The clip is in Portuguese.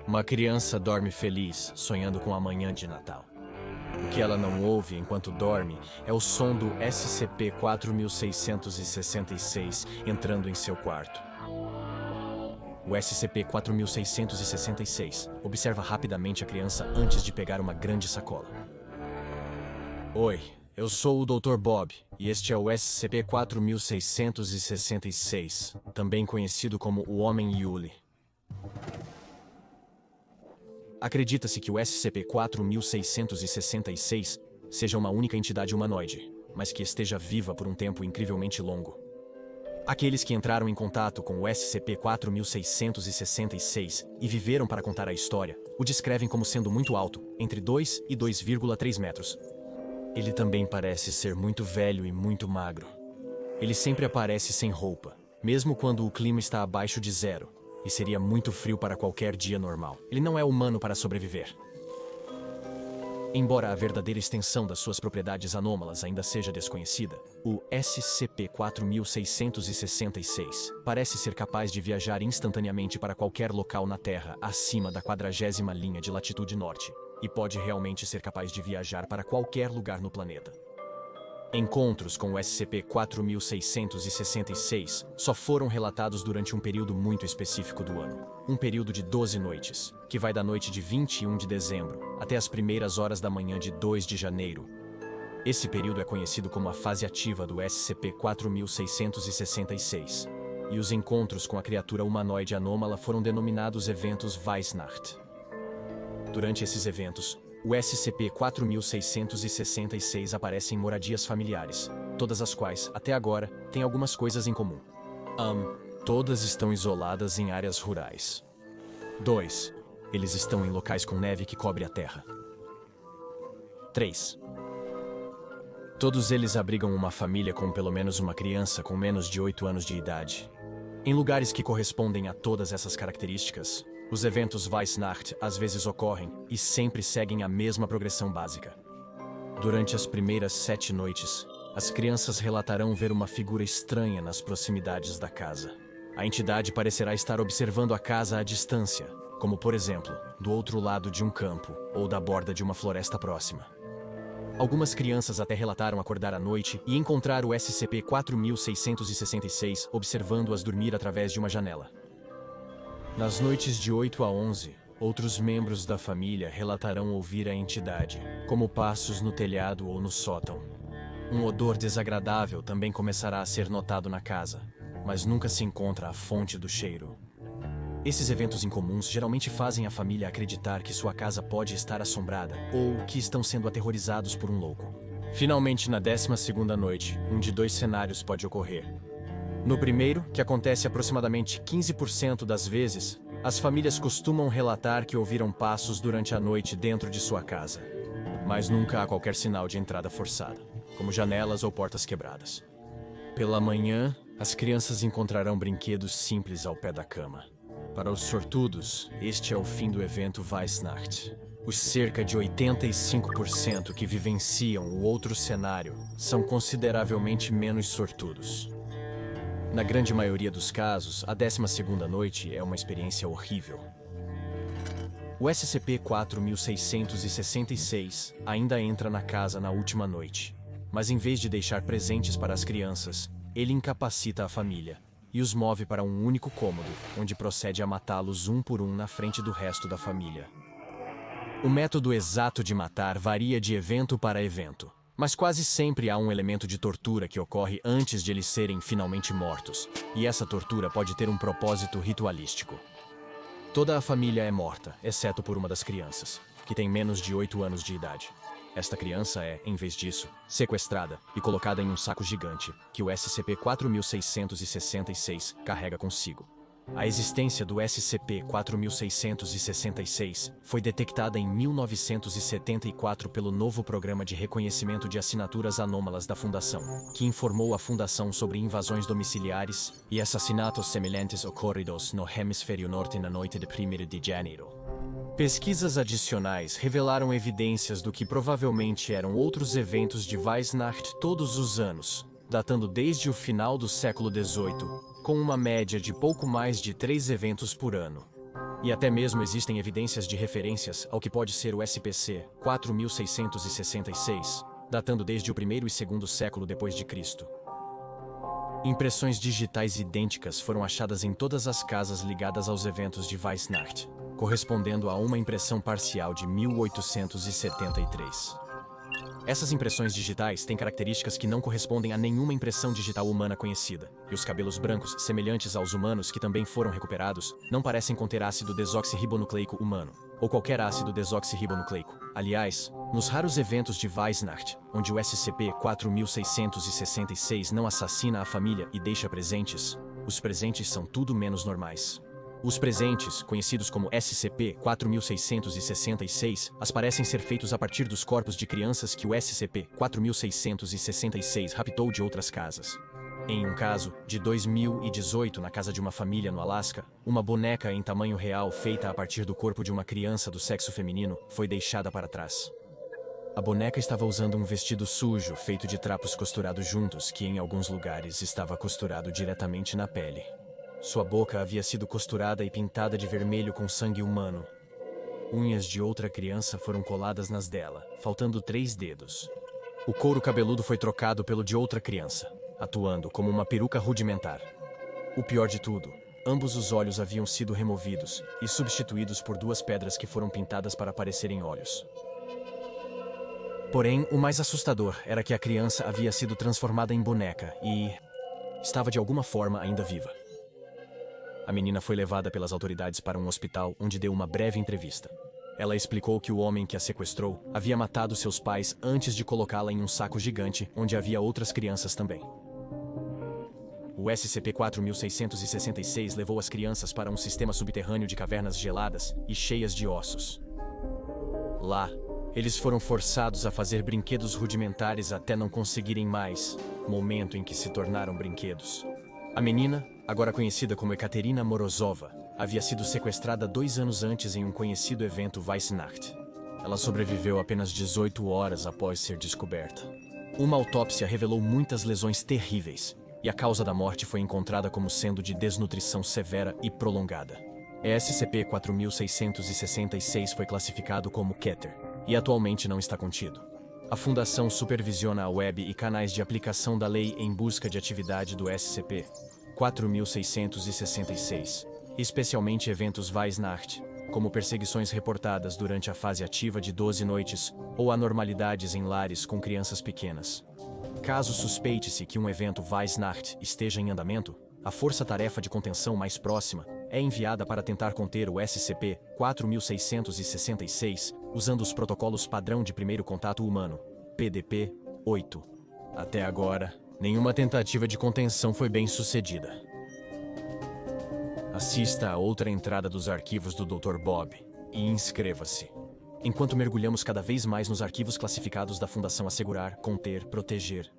Uma criança dorme feliz, sonhando com a manhã de Natal. O que ela não ouve enquanto dorme é o som do SCP-4666 entrando em seu quarto. O SCP-4666 observa rapidamente a criança antes de pegar uma grande sacola. Oi, eu sou o Dr. Bob e este é o SCP-4666, também conhecido como o Homem Yuli. Acredita-se que o SCP-4666 seja uma única entidade humanoide, mas que esteja viva por um tempo incrivelmente longo. Aqueles que entraram em contato com o SCP-4666 e viveram para contar a história, o descrevem como sendo muito alto, entre 2 e 2,3 metros. Ele também parece ser muito velho e muito magro. Ele sempre aparece sem roupa, mesmo quando o clima está abaixo de zero, e seria muito frio para qualquer dia normal. Ele não é humano para sobreviver. Embora a verdadeira extensão das suas propriedades anômalas ainda seja desconhecida, o SCP-4666 parece ser capaz de viajar instantaneamente para qualquer local na Terra acima da 40ª linha de latitude norte, e pode realmente ser capaz de viajar para qualquer lugar no planeta. Encontros com o SCP-4666 só foram relatados durante um período muito específico do ano. Um período de 12 noites, que vai da noite de 21 de dezembro até as primeiras horas da manhã de 2 de janeiro. Esse período é conhecido como a fase ativa do SCP-4666, e os encontros com a criatura humanoide anômala foram denominados eventos Weissnacht. Durante esses eventos, o SCP-4666 aparece em moradias familiares, todas as quais, até agora, têm algumas coisas em comum. Todas estão isoladas em áreas rurais. 2. Eles estão em locais com neve que cobre a terra. 3. Todos eles abrigam uma família com pelo menos uma criança com menos de 8 anos de idade. Em lugares que correspondem a todas essas características, os eventos Weissnacht às vezes ocorrem e sempre seguem a mesma progressão básica. Durante as primeiras 7 noites, as crianças relatarão ver uma figura estranha nas proximidades da casa. A entidade parecerá estar observando a casa à distância, como por exemplo, do outro lado de um campo ou da borda de uma floresta próxima. Algumas crianças até relataram acordar à noite e encontrar o SCP-4666 observando-as dormir através de uma janela. Nas noites de 8 a 11, outros membros da família relatarão ouvir a entidade, como passos no telhado ou no sótão. Um odor desagradável também começará a ser notado na casa, mas nunca se encontra a fonte do cheiro. Esses eventos incomuns geralmente fazem a família acreditar que sua casa pode estar assombrada ou que estão sendo aterrorizados por um louco. Finalmente, na 12ª noite, um de 2 cenários pode ocorrer. No primeiro, que acontece aproximadamente 15% das vezes, as famílias costumam relatar que ouviram passos durante a noite dentro de sua casa. Mas nunca há qualquer sinal de entrada forçada, como janelas ou portas quebradas. Pela manhã, as crianças encontrarão brinquedos simples ao pé da cama. Para os sortudos, este é o fim do evento Weissnacht. Os cerca de 85% que vivenciam o outro cenário são consideravelmente menos sortudos. Na grande maioria dos casos, a 12ª noite é uma experiência horrível. O SCP-4666 ainda entra na casa na última noite, mas em vez de deixar presentes para as crianças, ele incapacita a família e os move para um único cômodo, onde procede a matá-los um por um na frente do resto da família. O método exato de matar varia de evento para evento, mas quase sempre há um elemento de tortura que ocorre antes de eles serem finalmente mortos, e essa tortura pode ter um propósito ritualístico. Toda a família é morta, exceto por uma das crianças, que tem menos de 8 anos de idade. Esta criança é, em vez disso, sequestrada e colocada em um saco gigante que o SCP-4666 carrega consigo. A existência do SCP-4666 foi detectada em 1974 pelo novo Programa de Reconhecimento de Assinaturas Anômalas da Fundação, que informou a Fundação sobre invasões domiciliares e assassinatos semelhantes ocorridos no Hemisfério Norte na noite de 1º de janeiro. Pesquisas adicionais revelaram evidências do que provavelmente eram outros eventos de Weissnacht todos os anos, datando desde o final do século XVIII, com uma média de pouco mais de 3 eventos por ano. E até mesmo existem evidências de referências ao que pode ser o SPC 4666, datando desde o primeiro e segundo século depois de Cristo. Impressões digitais idênticas foram achadas em todas as casas ligadas aos eventos de Weihnacht, correspondendo a uma impressão parcial de 1873. Essas impressões digitais têm características que não correspondem a nenhuma impressão digital humana conhecida, e os cabelos brancos, semelhantes aos humanos que também foram recuperados, não parecem conter ácido desoxirribonucleico humano, ou qualquer ácido desoxirribonucleico. Aliás, nos raros eventos de Weihnacht, onde o SCP-4666 não assassina a família e deixa presentes, os presentes são tudo menos normais. Os presentes, conhecidos como SCP-4666, parecem ser feitos a partir dos corpos de crianças que o SCP-4666 raptou de outras casas. Em um caso, de 2018 na casa de uma família no Alasca, uma boneca em tamanho real feita a partir do corpo de uma criança do sexo feminino foi deixada para trás. A boneca estava usando um vestido sujo feito de trapos costurados juntos que em alguns lugares estava costurado diretamente na pele. Sua boca havia sido costurada e pintada de vermelho com sangue humano. Unhas de outra criança foram coladas nas dela, faltando 3 dedos. O couro cabeludo foi trocado pelo de outra criança, atuando como uma peruca rudimentar. O pior de tudo, ambos os olhos haviam sido removidos e substituídos por 2 pedras que foram pintadas para parecerem olhos. Porém, o mais assustador era que a criança havia sido transformada em boneca e estava de alguma forma ainda viva. A menina foi levada pelas autoridades para um hospital onde deu uma breve entrevista. Ela explicou que o homem que a sequestrou havia matado seus pais antes de colocá-la em um saco gigante onde havia outras crianças também. O SCP-4666 levou as crianças para um sistema subterrâneo de cavernas geladas e cheias de ossos. Lá, eles foram forçados a fazer brinquedos rudimentares até não conseguirem mais, momento em que se tornaram brinquedos. A menina, agora conhecida como Ekaterina Morozova, havia sido sequestrada 2 anos antes em um conhecido evento Weihnacht. Ela sobreviveu apenas 18 horas após ser descoberta. Uma autópsia revelou muitas lesões terríveis, e a causa da morte foi encontrada como sendo de desnutrição severa e prolongada. SCP-4666 foi classificado como Keter, e atualmente não está contido. A Fundação supervisiona a web e canais de aplicação da lei em busca de atividade do SCP-4666, especialmente eventos Weihnacht, como perseguições reportadas durante a fase ativa de 12 noites ou anormalidades em lares com crianças pequenas. Caso suspeite-se que um evento Weihnacht esteja em andamento, a força-tarefa de contenção mais próxima é enviada para tentar conter o SCP-4666 usando os protocolos padrão de primeiro contato humano, PDP-8. Até agora, nenhuma tentativa de contenção foi bem sucedida. Assista a outra entrada dos arquivos do Dr. Bob e inscreva-se. Enquanto mergulhamos cada vez mais nos arquivos classificados da Fundação Assegurar, Conter, Proteger